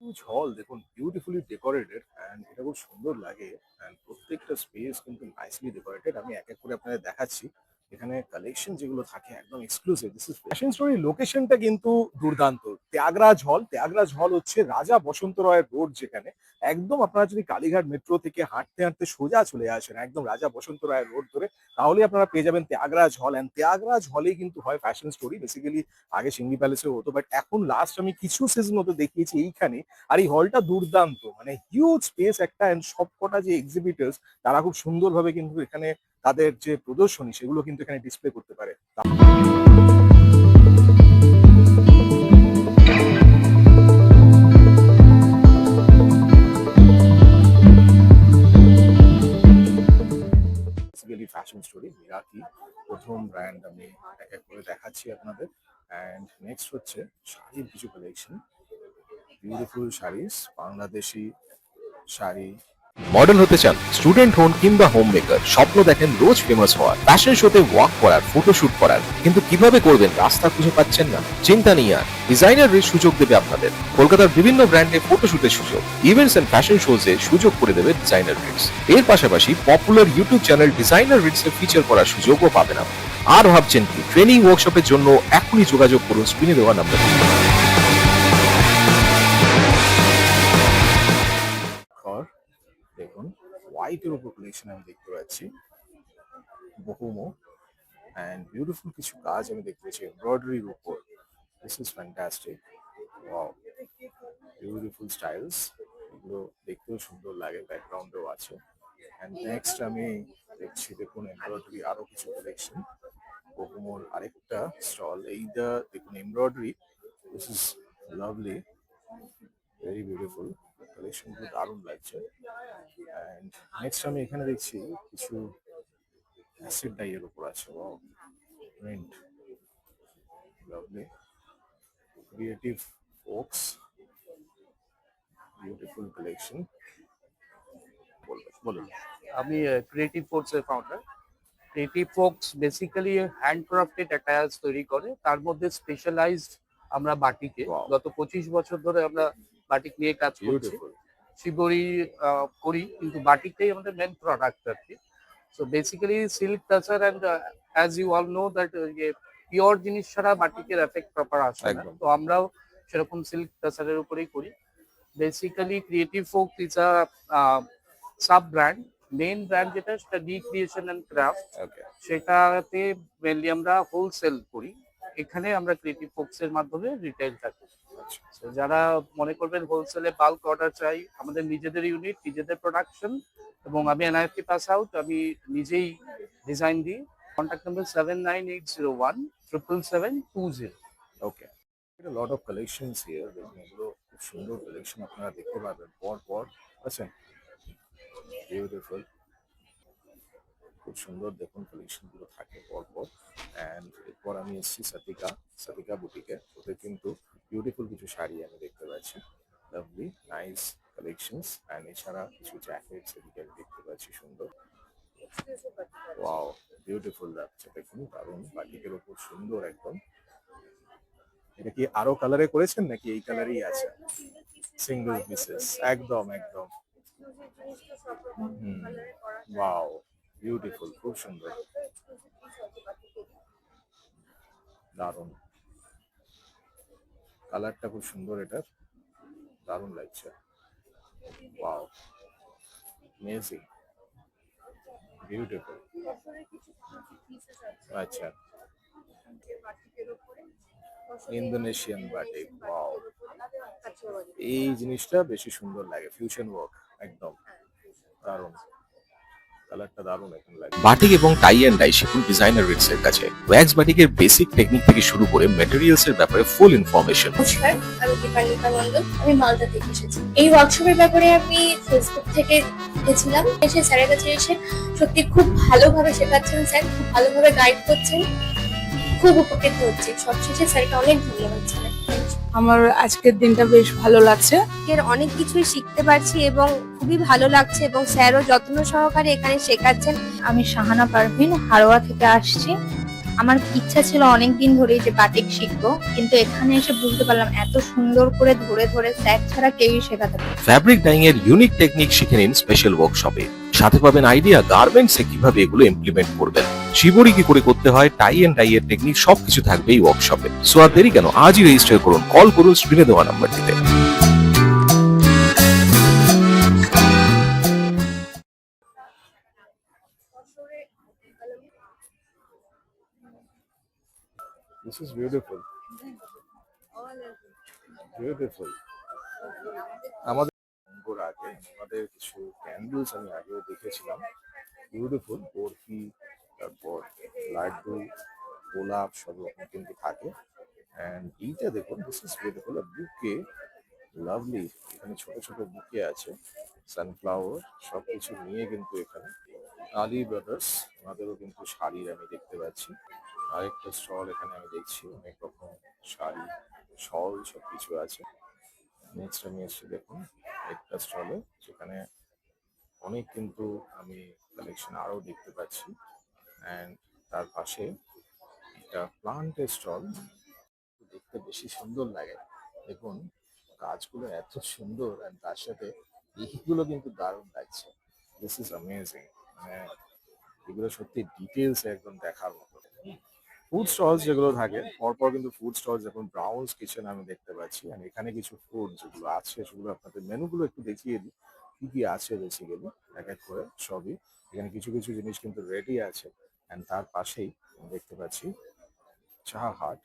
Huge হল দেখুন, beautifully decorated and এটা খুব সুন্দর লাগে। এন্ড প্রত্যেকটা স্পেস কিন্তু নাইসলি ডেকোরেটেড। আমি এক এক করে আপনাদের দেখাচ্ছি। এখানে কালেকশন যেগুলো থাকে একদম exclusive. This is fashion story. লোকেশনটা কিন্তু দুর্দান্ত। ত্যাগরাজ হল হচ্ছে রাজা বসন্ত রায়ের রোড, যেখানে একদম আপনারা যদি কালীঘাট মেট্রো থেকে হাঁটতে হাঁটতে সোজা চলে আসেন একদম রাজা বসন্ত রায়ের রোড ধরে, তাহলে আপনারা পেয়ে যাবেন ত্যাগরাজ হল। এন্ড ত্যাগরাজ হলেই কিন্তু হয় ফ্যাশন স্টোরি। বেসিক্যালি আগে সিঙ্গি প্যালেসে হতো, বাট এখন লাস্ট আমি কিছু সিজন মতো দেখিয়েছি এইখানে। আর এই হলটা দুর্দান্ত, মানে হিউজ স্পেস একটা, এন্ড সবকটা যে এক্সিবিটার্স তারা খুব সুন্দরভাবে কিন্তু এখানে তাদের যে প্রদর্শনী সেগুলো কিন্তু এখানে ডিসপ্লে করতে পারে। বেসিক্যালি ফ্যাশন স্টোরি মিরাকি প্রথম ব্র্যান্ড আমি এক এক করে দেখাচ্ছি আপনাদের। অ্যান্ড নেক্সট হচ্ছে শাড়ির কিছু collection, beautiful saris, Bangladeshi sari. Model হতে চান, স্টুডেন্ট হন কিংবা হোম মেকার, স্বপ্ন দেখেন রোজ ফেমাস হওয়ার, ফ্যাশন শোতে ওয়াক করার, ফটোশুট করার, কিন্তু কিভাবে করবেন রাস্তা খুঁজে পাচ্ছেন না? চিন্তা নিয়ে আর ডিজাইনার রিচ সুযোগ দেবে আপনাদের। কলকাতার বিভিন্ন ব্র্যান্ডে ফটোশুটের সুযোগ, ইভেন্টস এন্ড ফ্যাশন শোজে সুযোগ করে দেবে ডিজাইনার রিচ। এর পাশাপাশি পপুলার ইউটিউব চ্যানেল ডিজাইনার রিচে ফিচার করার সুযোগও পাবেন আপনি। আর ভাবছেন কি? ট্রেনিং ওয়ার্কশপের জন্য এখনই যোগাযোগ করুন স্ক্রিনে দেওয়া নাম্বারে। দেখুন, হোয়াইটের উপর কালেকশন আমি দেখতে পাচ্ছি, বহুমো অ্যান্ড বিউটিফুল কিছু কাজ আমি দেখতে পাচ্ছি এমব্রয়ডারির উপর। This is fantastic. Wow, beautiful styles, এগুলো দেখতেও সুন্দর লাগে, ব্যাকগ্রাউন্ডেও আছে। অ্যান্ড নেক্সট আমি দেখছি, দেখুন এমব্রয়ডারি আরো কিছু কালেকশন, বহুমোর আরেকটা স্টল। এইটা দেখুন embroidery, this is lovely, very beautiful, কালেকশনগুলো দারুণ লাগছে। অ্যান্ড নেক্সট আমি এখানে দেখছি কিছু অ্যাসিড ডাইয়ের উপর আছে। Wow, print, lovely, creative folks, beautiful collection. বলুন। আমি ক্রিয়েটিভ ফোর্সের founder. Creative force basically handcrafted attires তৈরি করে, তার মধ্যে স্পেশালাইজড আমরা বাটিকে Wow. গত 25 বছর ধরে আমরা বাটিক নিয়ে কাজ করছি। বিউটিফুল। শিবরি করি, কিন্তু বাটিকটাই আমাদের মেন প্রোডাক্ট আর কি। So basically silk toucher and as you all know that pure জিনিস ছাড়া বাটিকের এফেক্ট প্রপার আসে না, একদম। তো আমরাও সেরকম সিল্ক টাচারের উপরেই করি। Basically creative folk is a sub brand. Main brand যেটা সেটা D creation and craft, okay. সেটাতে মেনলি আমরা হোলসেল করি। এখানে আমরা ক্রিয়েটিভ ফোকসের মাধ্যমে রিটেল থাকি। তো যারা মনে করবেন হোলসেলে বাল্ক অর্ডার চাই, আমাদের নিজেদের ইউনিট, নিজেদের প্রোডাকশন, এবং আমি এনআইএফটি পাস আউট, আমি নিজেই ডিজাইন দিই। Contact number 7980177720। Okay. Lot of collections here, দেখুন এগুলো খুব সুন্দর কালেকশন আপনারা দেখতে পারবেন পর পর। আছেন, বিউটিফুল, খুব সুন্দর দেখুন কালেকশনগুলো থাকে পর পর। অ্যান্ড এরপর আমি এসেছি সাতিকা বুটিকে। ওদের কিন্তু বিউটিফুল কিছু শাড়ি আমি দেখতে পাচ্ছি, লাভলি নাইস কালেকশনস। অ্যান্ড এছাড়া কিছু জ্যাকেটস এদিকে আমি দেখতে পাচ্ছি, সুন্দর। ওয়াও, বিউটিফুল লাগছে দেখুন, দারুণ, বাটিকের ওপর সুন্দর একদম। এটা কি আরো কালারে করেছেন নাকি এই কালারই আছে? সিঙ্গেল পিসেস, একদম একদম। ওয়াও, বিউটিফুল, খুব সুন্দর, দারুণ, কালারটা খুব সুন্দর, এটার দারুণ লাগছে। Wow, amazing, beautiful. আচ্ছা, ইন্দোনেশিয়ান বাটিক। ওয়াও, এই জিনিসটা বেশি সুন্দর লাগে, ফিউশন ওয়ার্ক, একদম দারুণ, কালারটা দারুণ এখন লাগে। বাটিক এবং টাই অ্যান্ড ডাই শিখুন ডিজাইনার রিটস এর কাছে। ওয়্যাক্স বাটিকের বেসিক টেকনিক থেকে শুরু করে ম্যাটেরিয়ালস এর ব্যাপারে ফুল ইনফরমেশন। নমস্কার, আমি দীপান্বিতা মণ্ডল, আমি মালদা থেকে এসেছি। এই ওয়ার্কশপের ব্যাপারে আমি ফেসবুক থেকে দেখেছিলাম, এসে স্যারের কাছে এসে সত্যি খুব ভালোভাবে শেখাচ্ছেন স্যার, খুব ভালোভাবে গাইড করছেন, খুব উপকৃত হচ্ছে। সবশেষে স্যারকে অনেক ধন্যবাদ জানাই। আমার আজকের দিনটা বেশ ভালো লাগছে। এর অনেক কিছুই শিখতে পারছি এবং খুবই ভালো লাগছে, এবং স্যারও যত্ন সহকারে এখানে শেখাচ্ছেন। আমি শাহানা পারভিন, হারোয়া থেকে আসছি। আমার ইচ্ছা ছিল অনেক দিন ধরেই যে বাটিক শিখবো, কিন্তু এখানে এসে বুঝতে পারলাম এত সুন্দর করে ধরে ধরে স্যার ছাড়া কেউই শেখাতে পারে না। ফ্যাব্রিক ডাইং এর ইউনিক টেকনিক শিখে নিন স্পেশাল ওয়ার্কশপে। সাথে পাবেন আইডিয়া গার্মেন্টসে কিভাবে এগুলো ইমপ্লিমেন্ট করবেন। শিবরি কি করে করতে হয়, টাই এন্ড ডাই এর টেকনিক সবকিছু থাকবে এই ওয়ার্কশপে। সো আর দেরি কেন, আজই রেজিস্টার করুন, কল করুন স্ক্রিনে দেওয়া নাম্বারটিতে। This is beautiful. Beautiful. আমাদের অঙ্গর আগে আমাদের কিছু ক্যান্ডেলস আমি আগেও দেখেছিলাম, বিউটিফুল বরফি, তারপর লাড্ডু, গোলাপ সব রকম কিন্তু থাকে। অ্যান্ড এইটা দেখুন, দিস ইজ বিউটিফুল, বুকে, লাভলি। এখানে ছোট ছোট বুকে আছে, সানফ্লাওয়ার সব কিছু নিয়ে কিন্তু এখানে আলী ব্রাদার্স ওনাদেরও কিন্তু শাড়ির আমি দেখতে পাচ্ছি। আরেকটা স্টল এখানে আমি দেখছি, অনেক রকম শাড়ি, শল সব কিছু আছে। নেক্সট আমি এসে দেখুন একটা স্টলে, যেখানে অনেক কিন্তু আমি কালেকশন আরো দেখতে পাচ্ছি। অ্যান্ড তার পাশে একটা প্লান্টের স্টল, দেখতে বেশি সুন্দর লাগে। দেখুন গাছগুলো এত সুন্দর, অ্যান্ড তার সাথে এইগুলো কিন্তু দারুণ লাগছে। This is amazing. মানে এগুলো সত্যি ডিটেলস একদম দেখার মতো। ফুড স্টলস যেগুলো থাকে পরপর কিন্তু ফুড স্টলস, যেমন ব্রাউনস কিচেন আমি দেখতে পাচ্ছি। আর এখানে কিছু ফুড যেগুলো আছে সেগুলো আপনাদের মেনুগুলো একটু দেখিয়ে দিই কি কি আছে বেসিক্যালি এক এক করে সবই। এখানে কিছু কিছু জিনিস কিন্তু রেডি আছে। অ্যান্ড তার পাশেই আমি দেখতে পাচ্ছি Chaha Haat,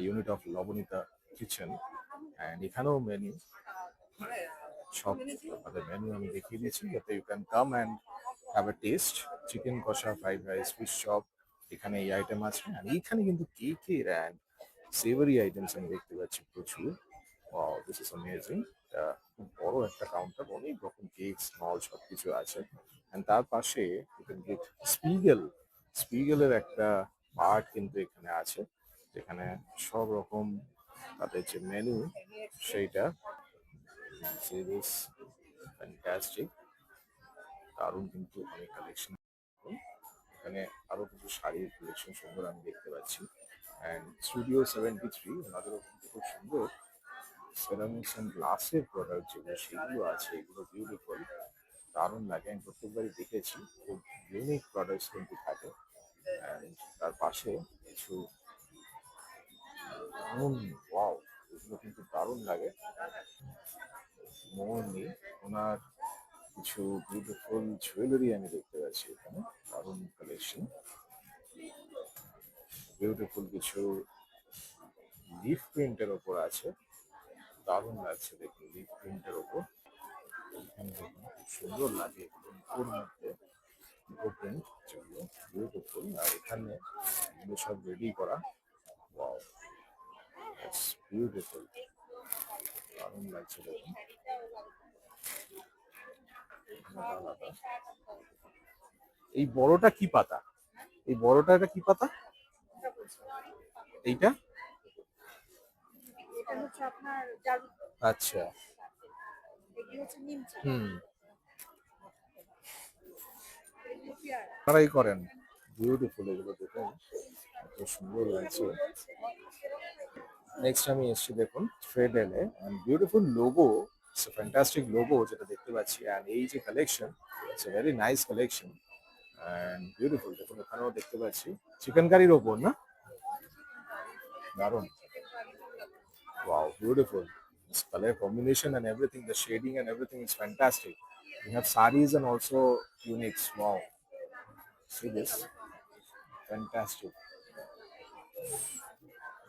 unit of Labonita kitchen. And এখানেও মেনু, সব আপনাদের মেনু আমি দেখিয়ে দিয়েছি, যাতে you can come and have a taste. Chicken কষা, ফ্রাইড রাইস, ফিশ চপ, এখানে এই আইটেম আছে। আর এইখানে কিন্তু কেকের অ্যান্ড সেভারি আইটেমস আমি দেখতে পাচ্ছি প্রচুর। Wow, this is amazing. খুব বড় একটা কাউন্টার, অনেক রকম কেক, স্মল সব কিছু আছে। অ্যান্ড তার পাশে ইউ ক্যান গেট স্পিগেলের একটা পার্ট কিন্তু এখানে আছে, যেখানে সব রকম তাদের যে মেনু সেইটা। ফ্যান্টাস্টিক, দারুণ কিন্তু অনেক কালেকশন। এখানে আরো কিছু শাড়ির কালেকশন সুন্দর আমি দেখতে পাচ্ছি। অ্যান্ড স্টুডিও 73 ওনাদেরও কিন্তু খুব সুন্দর সেরামিক্স অ্যান্ড গ্লাসের প্রোডাক্ট যেগুলো সেগুলো আছে, এগুলো বিউটিফুল, দারুণ লাগে। আমি প্রত্যেকবারই দেখেছি, খুব ইউনিক প্রোডাক্টস কিন্তু থাকে। অ্যান্ড তার পাশে কিছু ওয়াও, এগুলো কিন্তু দারুণ লাগে। মোহনী ওনার কিছু বিউটিফুল জুয়েলারি আমি দেখতে পাচ্ছি এখানে, দারুণ কালেকশন। বিউটিফুল কিছু লিফ প্রিন্টের ওপর আছে, দারুণ লাগছে দেখুন লিফ প্রিন্টের ওপর। এখানে দেখুন খুব সুন্দর লাগে ওর মধ্যে প্রিন্ট, যেগুলো বিউটিফুল। আর এখানে এগুলো সব রেডি করা, ওয়াও, বিউটিফুল, দারুণ লাগছে দেখুন। আলাদা। এই বড়টা কি পাতা? এই বড়টা এটা কি পাতা? এইটা আচ্ছা, হুম, আপনারাই করেন, বিউটিফুল এগুলো দেখুন, এত সুন্দর লাগছে। নেক্সট আমি এসেছি দেখুন ট্রেডেলে, and beautiful logo, it's a fantastic logo যেটা দেখতে পাচ্ছি। অ্যান্ড এই যে collection, it's a very nice collection and beautiful. দেখুন এখানেও দেখতে পাচ্ছি চিকেন কারির ওপর না, দারুণ, wow, beautiful. This color combination and everything, the shading and everything is fantastic. We have sarees and also uniques. Wow, see this, fantastic,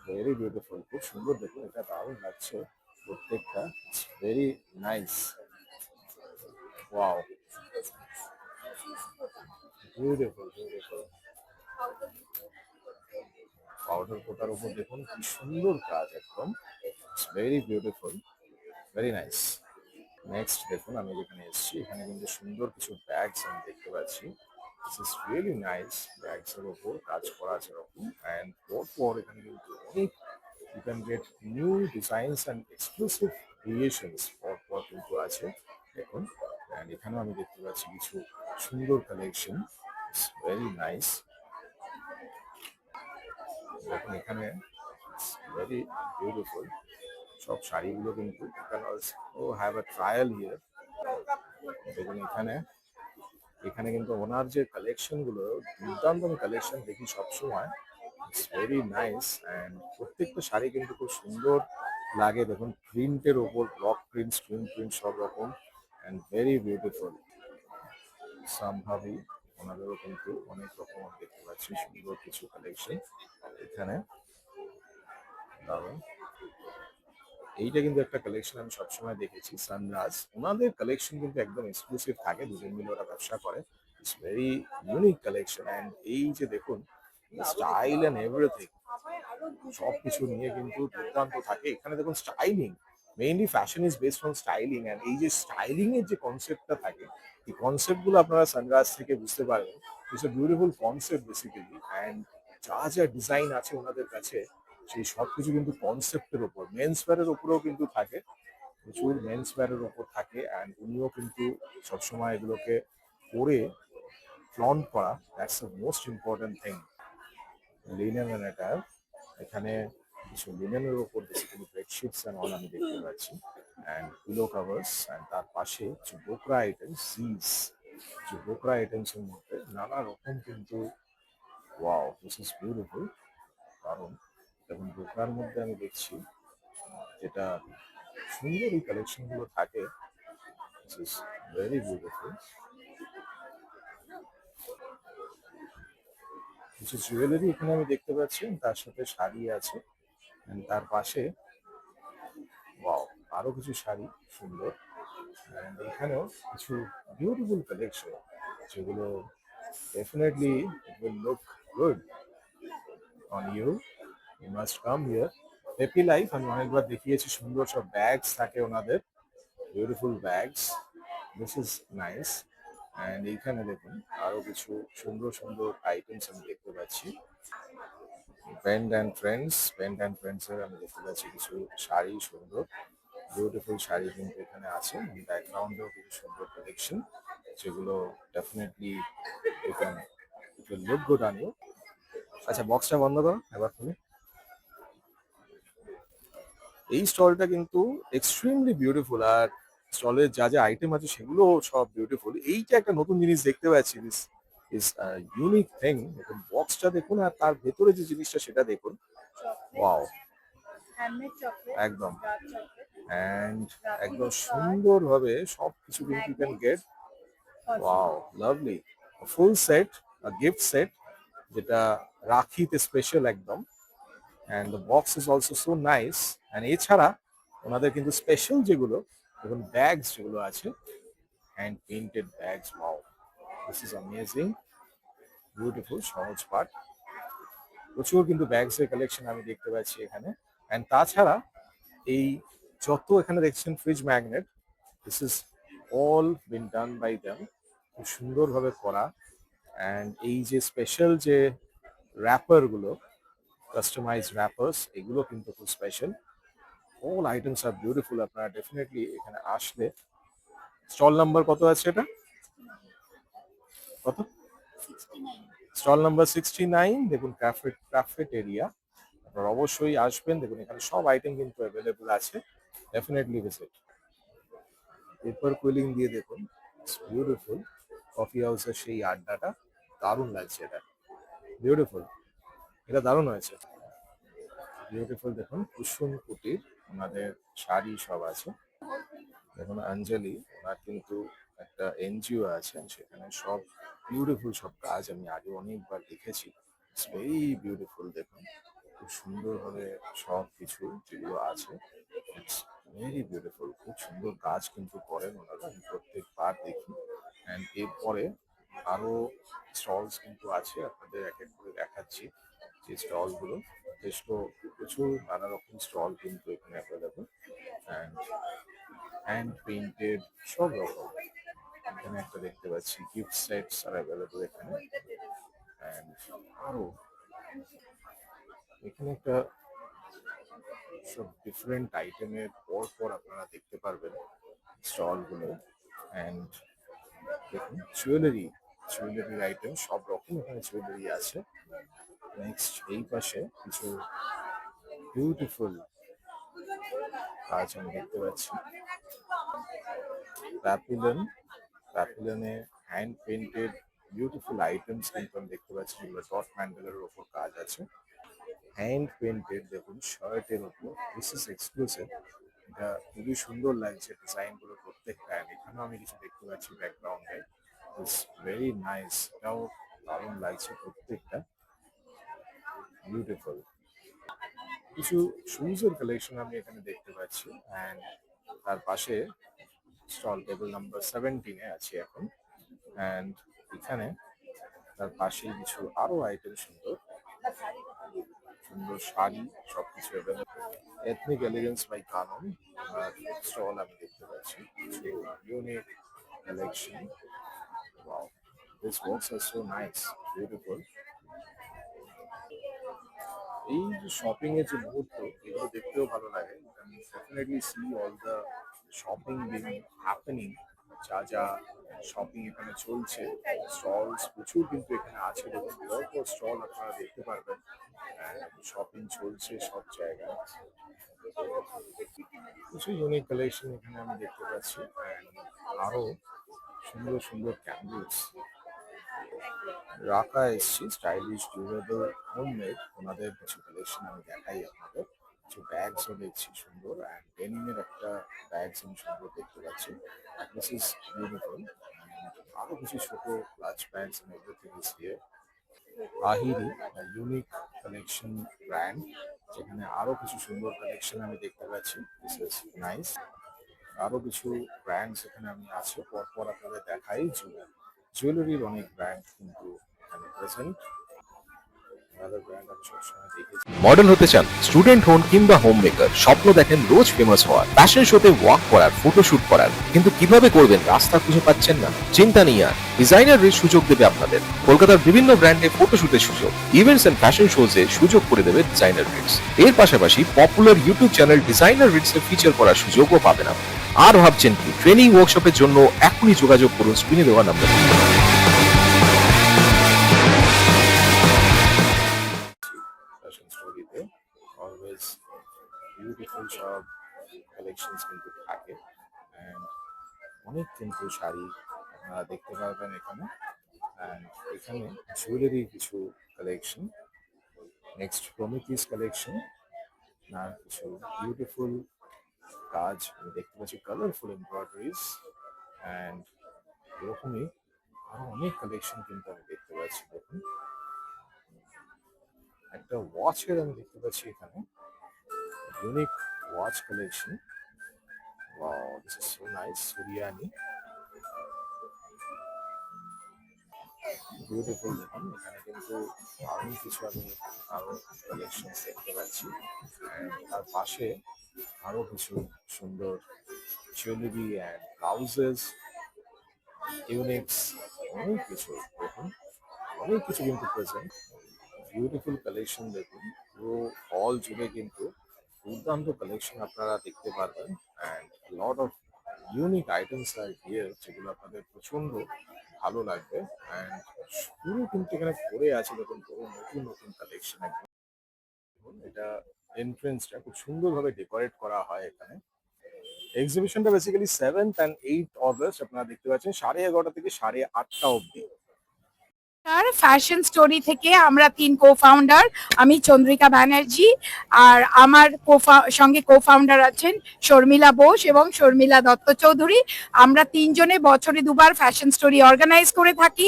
very beautiful. খুব সুন্দর দেখুন, এটা দারুণ লাগছে প্রত্যেকটা, very nice, wow, beautiful beautiful. Powder কোটার উপর দেখুন কি সুন্দর কাজ, একদম very beautiful, very nice. Next দেখুন আমি যেখানে এসেছি এখানে কিন্তু সুন্দর কিছু ব্যাগস আমি দেখতে পাচ্ছি। This is really nice, bags এর উপর কাজ করা আছে এরকম। অ্যান্ড পর এখানে কিন্তু অনেক you can get new designs and exclusive creations পর কিন্তু আছে দেখুন। অ্যান্ড এখানেও আমি দেখতে পাচ্ছি কিছু সুন্দর কালেকশন, ভেরি নাইস। দেখুন এখানে ভেরি বিউটিফুল সব শাড়িগুলো কিন্তু ও হ্যাভ আ ট্রায়াল হিয়ার। দেখুন এখানে এখানে কিন্তু ওনার যে কালেকশন গুলো দুর্দান্ত কালেকশন দেখি সবসময়। ইটস ভেরি নাইস অ্যান্ড প্রত্যেকটা শাড়ি কিন্তু খুব সুন্দর লাগে। দেখুন প্রিন্টের ওপর ব্লক প্রিন্ট, স্ক্রিন প্রিন্ট সব রকম অ্যান্ড ভেরি বিউটিফুল। সম্ভাবী ওনাদেরও কিন্তু অনেক রকম আমি দেখতে পাচ্ছি সুন্দর কিছু কালেকশন এখানে। দারুণ। এইটা কিন্তু একটা কালেকশন আমি সবসময় দেখেছি সানরাজ, ওনাদের কালেকশন কিন্তু একদম এক্সক্লুসিভ থাকে, দুজন মিলে ওরা ব্যবসা করে। It's very unique collection and এই যে দেখুন স্টাইল অ্যান্ড এভরিথিং সবকিছু নিয়ে কিন্তু দুর্দান্ত থাকে। এখানে দেখুন styling, mainly fashion is based on styling and এই যে স্টাইলিং এর যে কনসেপ্টটা থাকে এই কনসেপ্ট গুলো আপনারা সানরাজ থেকে বুঝতে পারবেন। It's a beautiful concept basically and যা যা ডিজাইন আছে ওনাদের কাছে সেই সবকিছু কিন্তু কনসেপ্টের উপর, মেন্স ওয়্যারের উপরেও কিন্তু থাকে, প্রচুর মেন্স ওয়্যারের উপর থাকে অ্যান্ড উনিও কিন্তু সবসময় এগুলোকে পরে ফ্লন্ট করা, that's the most important thing. Linen and attire, এখানে কিছু লিনেনের উপর বেসিক্যালি বেডশিটস অ্যান্ড অল আমি দেখতে পাচ্ছি অ্যান্ড পিলো কাভার্স অ্যান্ড তার পাশে কিছু বোকরা আইটেম সিজ, কিছু বোকরা আইটেমস এর মধ্যে নানা রকম কিন্তু ওয়াও দিস ইজ বিউটিফুল। কারণ এবং বোকরার মধ্যে আমি দেখছি যেটা সুন্দর এই কালেকশন গুলো থাকে, দিস ইজ ভেরি বিউটিফুল। কিছু জুয়েলারি এখানে আমি দেখতে পাচ্ছি, তার সাথে শাড়ি আছে and তার পাশে ওয়াও আরো কিছু শাড়ি সুন্দর and এখানেও কিছু বিউটিফুল কালেকশন যেগুলো definitely will look good on you, you must come here. Happy life আমি অনেকবার দেখিয়েছি, সুন্দর সব ব্যাগস থাকে ওনাদের, beautiful bags, this is nice. And এইখানে দেখুন আরো কিছু সুন্দর সুন্দর আইটেমস আমি দেখতে পাচ্ছি। Band and friends, band and friends এর আমি দেখতে পাচ্ছি কিছু শাড়ি, সুন্দর বিউটিফুল শাড়ি কিন্তু এখানে আছে। ব্যাকগ্রাউন্ডেও কিছু সুন্দর কালেকশন যেগুলো definitely you can, it will look good on you. আচ্ছা বক্সটা বন্ধ করো এবার তুমি। এই স্টলটা কিন্তু এক্সট্রিমলি বিউটিফুল আর স্টলের যা যা আইটেম আছে সেগুলো সব বিউটিফুল। এইটা একটা নতুন জিনিস দেখতে পাচ্ছি, দিস ইজ ইউনিক থিং। দেখুন বক্সটা দেখুন আর তার ভেতরে যে জিনিসটা সেটা দেখুন, ওয়াও একদম অ্যান্ড একদম সুন্দরভাবে সবকিছু কিন্তু you can get, wow lovely full set, gift set যেটা রাখিতে স্পেশাল একদম। And the box is also so nice and এছাড়া ওনাদের কিন্তু স্পেশাল যেগুলো দেখুন ব্যাগস যেগুলো আছে, hand painted bags, wow this is amazing, beautiful সহজ পাঠ। প্রচুর কিন্তু ব্যাগস এর কালেকশন আমি দেখতে পাচ্ছি এখানে। অ্যান্ড তাছাড়া এই যত এখানে দেখছেন fridge magnet, this is all been done by them, খুব সুন্দরভাবে করা। অ্যান্ড এই যে স্পেশাল যে র্যাপার গুলো, কাস্টমাইজ র্যাপার্স, এগুলো কিন্তু খুব স্পেশাল। অল আইটেমস আর বিউটিফুল। আপনারা ডেফিনেটলি এখানে আসলে, স্টল নাম্বার কত আছে এটা, কত, স্টল নাম্বার 69, দেখুন ক্যাফেটেরিয়া, আপনারা অবশ্যই আসবেন। দেখুন এখানে সব আইটেম কিন্তু অ্যাভেলেবল আছে, ডেফিনেটলি ভিজিট। পেপার কুইলিং দিয়ে দেখুন, বিউটিফুল, কফি হাউসের সেই আড্ডাটা দারুণ লাগছে, এটা বিউটিফুল, এটা দারুণ হয়েছে, বিউটিফুল। দেখুন কুসুম কুটির, ওনাদের শাড়ি সব আছে। দেখুন অঞ্জলি, ওনার কিন্তু একটা এনজিও আছে, সেখানে সব বিউটিফুল সব কাজ আমি আগে অনেকবার দেখেছি, ইটস ভেরি বিউটিফুল। দেখুন খুব সুন্দরভাবে সব কিছু যেগুলো আছে, ইটস ভেরি বিউটিফুল, খুব সুন্দর কাজ কিন্তু করেন ওনারা, আমি প্রত্যেকবার দেখি। অ্যান্ড এরপরে আরো স্টলস কিন্তু আছে, আপনাদের এক এক করে দেখাচ্ছি যে স্টলগুলো, যথেষ্ট প্রচুর নানা রকম স্টল কিন্তু এখানে অ্যাভেলেবল অ্যান্ড হ্যান্ড পেইন্টেড সব রকম। এখানে একটা দেখতে পাচ্ছি গিফট সেটস আর অ্যাভেলেবল এখানে। অ্যান্ড আরো এখানে একটা সব ডিফারেন্ট আইটেমের পর পর আপনারা দেখতে পারবেন স্টলগুলো। অ্যান্ড দেখুন জুয়েলারির আইটেম সব রকম এখানে জুয়েলারি আছে। নেক্সট এই পাশে কিছু বিউটিফুল কাজ আমি দেখতে পাচ্ছি। প্যাপিলনে হ্যান্ড পেন্টেড বিউটিফুল আইটেমস কিন্তু আমি দেখতে পাচ্ছি, যেগুলো ডট প্যান্ডেলের ওপর কাজ আছে। হ্যান্ড পেন্টেড দেখুন শার্টের ওপর, দিস ইজ এক্সক্লুসিভ। এটা খুবই সুন্দর লাগছে ডিজাইন গুলো প্রত্যেকটা। এখানেও আমি কিছু দেখতে পাচ্ছি ব্যাকগ্রাউন্ডে, ইটস ভেরি নাইস। এটাও দারুণ লাগছে প্রত্যেকটা, বিউটিফুল। কিছু শুজের কালেকশন আমি এখানে দেখতে পাচ্ছি, অ্যান্ড তার পাশে স্টল টেবিল নাম্বার 17-এ আছি এখন। অ্যান্ড এখানে তার পাশে কিছু আরো আইটেম, সুন্দর সুন্দর শাড়ি, সবকিছু ethnic elegance by Kanan stall আমি দেখতে পাচ্ছি। কিছু unique collection. Wow, this works are so nice, beautiful. এই যে শপিং এর যে মুহূর্ত, এগুলো দেখতেও ভালো লাগে। Definitely see all the shopping being happening, যা যা শপিং এখানে চলছে। স্টলস প্রচুর কিন্তু এখানে আছে, দেখুন পরপর স্টল আপনারা দেখতে পারবেন। শপিং চলছে সব জায়গায়, কিছু ইউনিক কালেকশন এখানে আমি দেখতে পাচ্ছি। আরো সুন্দর সুন্দর ক্যান্ডেলস রাখা এসছে, স্টাইলিশ ডিউরেবল হোমমেড। ওনাদের কিছু কালেকশন আমি দেখাই আপনাদের। কিছু ব্যাগসও দেখছি সুন্দর, অ্যান্ড ডেনিমের একটা ব্যাগস আমি সুন্দর দেখতে পাচ্ছি, দিস ইজ বিউটিফুল। আরো কিছু ছোট clutch bags and everything is here. Ahiri unique collection brand, যেখানে আরো কিছু সুন্দর কালেকশন আমি দেখতে পাচ্ছি, দিস ইজ নাইস। আরো কিছু ব্র্যান্ডস এখানে আমি আছে, পরপর আপনাদের দেখাই। জুয়েলারির অনেক ব্র্যান্ড কিন্তু এখানে প্রেজেন্ট। ব্র্যান্ড আমি সবসময় দেখেছি। মডেল হতে চান, স্টুডেন্ট হন কিংবা হোম মেকার, স্বপ্ন দেখেন রোজ ফেমাস হওয়ার, ফ্যাশন শোতে ওয়াক করার, ফটোশুট করার, কিন্তু কিভাবে করবেন রাস্তা খুঁজে পাচ্ছেন না? চিন্তা নেই আর, ডিজাইনার রিচ সুযোগ দেবে আপনাদের। কলকাতার বিভিন্ন ব্র্যান্ডে ফটোশুটের সুযোগ, ইভেন্টস এন্ড ফ্যাশন শোজে সুযোগ করে দেবে ডিজাইনার রিচ। এর পাশাপাশি পপুলার ইউটিউব চ্যানেল ডিজাইনার রিচে ফিচার করার সুযোগও পাবেন আপনি। আর ভাবছেন কি? ট্রেনিং ওয়ার্কশপের জন্য এখনই যোগাযোগ করুন স্ক্রিনে দেওয়া নাম্বার। ফ্যাশন স্টোরিতে অলওয়েজ বিউটিফুল সব কালেকশনস কিন্তু থাকে, অ্যান্ড অনেক কিন্তু শাড়ি আপনারা দেখতে পারবেন এখানে। অ্যান্ড এখানে জুয়েলারি কিছু কালেকশন, নেক্সট প্রমিথিস কালেকশন, আর কিছু বিউটিফুল কাজ আমি দেখতে পাচ্ছি, কালারফুল এমব্রয়ডারিজ, অ্যান্ড এরকমই আরো অনেক কালেকশন কিন্তু আমি দেখতে পাচ্ছি। দেখুন একটা ওয়াচের আমি দেখতে পাচ্ছি এখানে, unique watch collection. Wow, this is so nice. সুরিয়ানি, বিউটিফুল। দেখুন এখানে কিন্তু দারুণ কিছু আমি আরো কালেকশন দেখতে পাচ্ছি, and তার পাশে আরো কিছু সুন্দর জুয়েলারি অ্যান্ড ব্লাউজেস, ইউনিক্স, অনেক কিছু। দেখুন অনেক কিছু কিন্তু প্রেজেন্ট, বিউটিফুল কালেকশন। দেখুন পুরো হল জুড়ে কিন্তু দুর্দান্ত কালেকশন আপনারা দেখতে পারবেন, and lot of unique items R here, যেগুলো আপনাদের প্রচন্ড ভালো লাগবে। অ্যান্ড পুরো কিন্তু এখানে পড়ে আছে, দেখুন পুরো নতুন নতুন কালেকশন একদম। দেখুন এটা এন্ট্রেন্সটা খুব সুন্দরভাবে ডেকোরেট করা হয় এখানে। এক্সিবিশনটা basically 7th and 8th August আপনারা দেখতে পাচ্ছেন 11:30 থেকে 8:30 অবধি। ফ্যাশন স্টোরি থেকে আমরা 3 কো-ফাউন্ডার, আমি চন্দ্রিকা ব্যানার্জি, আর আমার সঙ্গে কো-ফাউন্ডার আছেন শর্মিলা বোস এবং শর্মিলা দত্ত চৌধুরী। আমরা 3 জনে বছরে 2 বার ফ্যাশন স্টোরি অর্গানাইজ করে থাকি।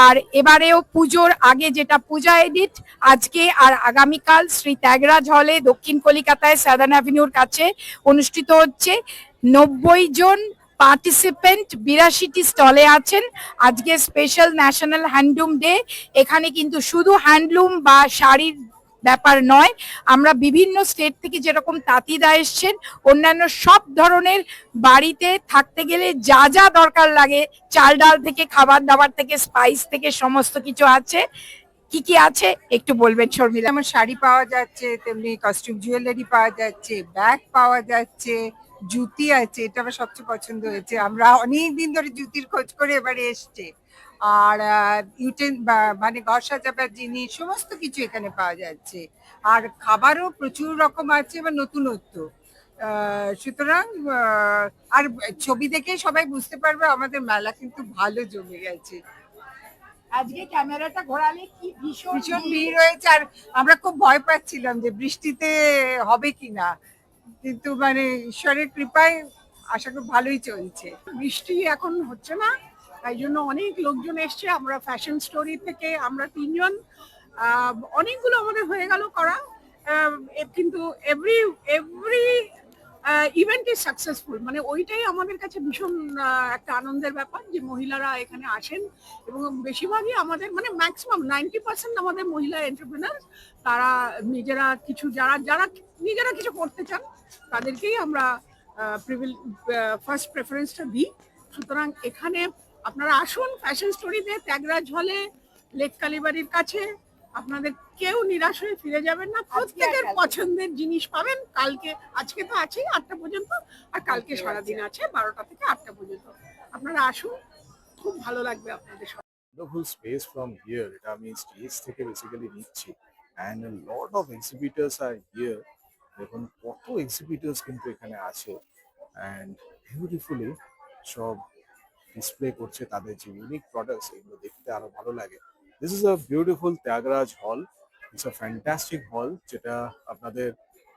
আর এবারেও পুজোর আগে, যেটা পূজা এডিট, আজকে আর আগামীকাল শ্রী ত্যাগরাজ হলে দক্ষিণ কলকাতায় সাদার্ন অ্যাভিনিউর কাছে অনুষ্ঠিত হচ্ছে। 90 জন পার্টিসিপেন্ট 82টি স্টলে আছেন। আজকে স্পেশাল ন্যাশনাল হ্যান্ডলুম ডে। এখানে কিন্তু শুধু হ্যান্ডলুম বা শাড়ির ব্যাপার নয়, আমরা বিভিন্ন স্টেট থেকে যেরকম তাঁতিদা এসছেন, অন্যান্য সব ধরনের বাড়িতে থাকতে গেলে যা যা দরকার লাগে, চাল ডাল থেকে খাবার দাবার থেকে স্পাইস থেকে সমস্ত কিছু আছে। কি কি আছে একটু বলবেন শর্মিলা? যেমন শাড়ি পাওয়া যাচ্ছে, তেমনি কস্টিউম জুয়েলারি পাওয়া যাচ্ছে, ব্যাগ পাওয়া যাচ্ছে, জুতি আছে। এটা আমার সবচেয়ে পছন্দ হয়েছে, আমরা অনেক দিন ধরে জুতির খোঁজ করে এবারে এসছে। আর মানে ঘর সাজাবার জিনিস সমস্ত কিছু এখানে পাওয়া যাচ্ছে। আর খাবারও প্রচুর রকম আছে বা নতুনত্ব। সুতরাং আর ছবি দেখেই সবাই বুঝতে পারবে আমাদের মেলা কিন্তু ভালো জমে গেছে। আজকে ক্যামেরাটা ঘোরালে কি ভীষণ ভীষণ ভিড় হয়েছে, আর আমরা খুব ভয় পাচ্ছিলাম যে বৃষ্টিতে হবে কিনা, কিন্তু মানে ঈশ্বরের কৃপায় আশা করি ভালোই চলছে। বৃষ্টি এখন হচ্ছে না, তাই জন্য অনেক লোকজন এসছে। আমরা ফ্যাশন স্টোরি থেকে আমরা তিনজন, অনেকগুলো আমাদের হয়ে গেল করা, কিন্তু এভরি ইভেন্ট ইজ সাকসেসফুল। মানে ওইটাই আমাদের কাছে ভীষণ একটা আনন্দের ব্যাপার যে মহিলারা এখানে আসেন, এবং বেশিরভাগই আমাদের মানে ম্যাক্সিমাম 90% আমাদের মহিলা এন্টারপ্রেনার। তারা নিজেরা কিছু যারা নিজেরা কিছু করতে চান তাদেরকেই আমরা ফার্স্ট প্রেফারেন্সটা দিই। সুতরাং এখানে আপনারা আসুন ফ্যাশন স্টোরিতে, ত্যাগরাজ হলে, লেক কালীবাড়ির কাছে। আপনাদের কেউ নিরাশ হয়ে ফিরে যাবেন না, প্রত্যেকের পছন্দের জিনিস পাবেন। আজকে তো আছেই 8টা পর্যন্ত, আর কালকে সারাদিন আছে 12টা থেকে 8টা পর্যন্ত। আপনারা আসুন, খুব ভালো লাগবে আপনাদের সব। Wonderful space from here. এটা আমি স্টেজ থেকে বেসিক্যালি নিচ্ছি, and a lot of exhibitors are here. দেখুন কত এক্সিবিটর্স কিন্তু এখানে আছে, and beautifully সব ডিসপ্লে করছে তাদের যে ইউনিক প্রোডাক্টস, এগুলো দেখতে আরো ভালো লাগে। This is a beautiful Tyagaraj hall. It's a fantastic হল, যেটা আপনাদের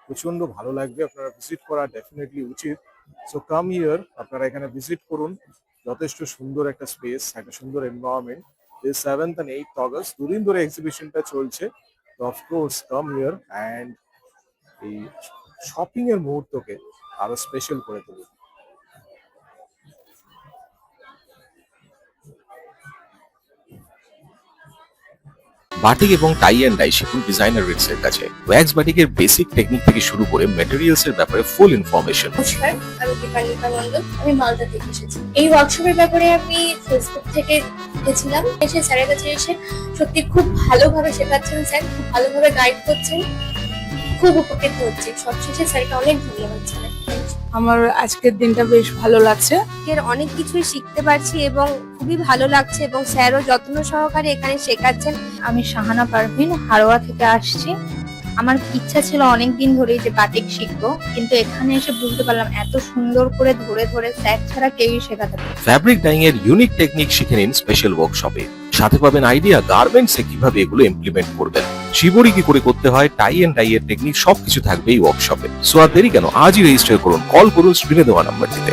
প্রচন্ড ভালো লাগবে। আপনারা ভিজিট করা ডেফিনেটলি উচিত। সো কাম হিয়ার, আপনারা এখানে ভিজিট করুন। যথেষ্ট সুন্দর একটা স্পেস, একটা সুন্দর environment. 7th and 8th August দুদিন ধরে এক্সিবিশনটা চলছে। তো অফকোর্স কাম হিয়ার অ্যান্ড এই শপিং এর মুহূর্তকে আরো স্পেশাল করে তুলুন। বাটিক এবং টাই অ্যান্ড ডাই শিখুন ডিজাইনার রিটস এর কাছে। ওয়্যাক্স বাটিকের বেসিক টেকনিক থেকে শুরু করে ম্যাটেরিয়ালস এর ব্যাপারে ফুল ইনফরমেশন। নমস্কার, আমি দীপান্বিতা মণ্ডল। আমি মালদা থেকে এসেছি। এই ওয়ার্কশপের ব্যাপারে আমি ফেসবুক থেকে দেখেছিলাম। এসে স্যারের কাছে এসে সত্যি খুব ভালোভাবে শেখাচ্ছেন স্যার, খুব ভালোভাবে গাইড করছেন, খুব উপকৃত হচ্ছি। সবশেষে স্যারকে অনেক ধন্যবাদ জানাই। আমার আজকের দিনটা বেশ ভালো লাগছে। এর অনেক কিছুই শিখতে পারছি এবং খুবই ভালো লাগছে, এবং স্যারও যত্ন সহকারে এখানে শেখাচ্ছেন। আমি শাহানা পারভিন, হারোয়া থেকে আসছি। আমার ইচ্ছা ছিল অনেক দিন ধরেই যে বাটিক শিখবো, কিন্তু এখানে এসে বুঝতে পারলাম এত সুন্দর করে ধরে ধরে স্যার ছাড়া কেউই শেখাতে পারে না। ফ্যাব্রিক ডাইং এর ইউনিক টেকনিক শিখে নিন স্পেশাল ওয়ার্কশপে। সাথে পাবেন আইডিয়া গার্মেন্টস এ কিভাবে এগুলো ইমপ্লিমেন্ট করবেন। শিবরি কি করে করতে হয়, টাই এন্ড ডাই এর টেকনিক সবকিছু থাকবে এই ওয়ার্কশপে। সো আর দেরি কেন, আজই রেজিস্টার করুন, কল করুন স্ক্রিনে দেওয়া নাম্বারটিতে।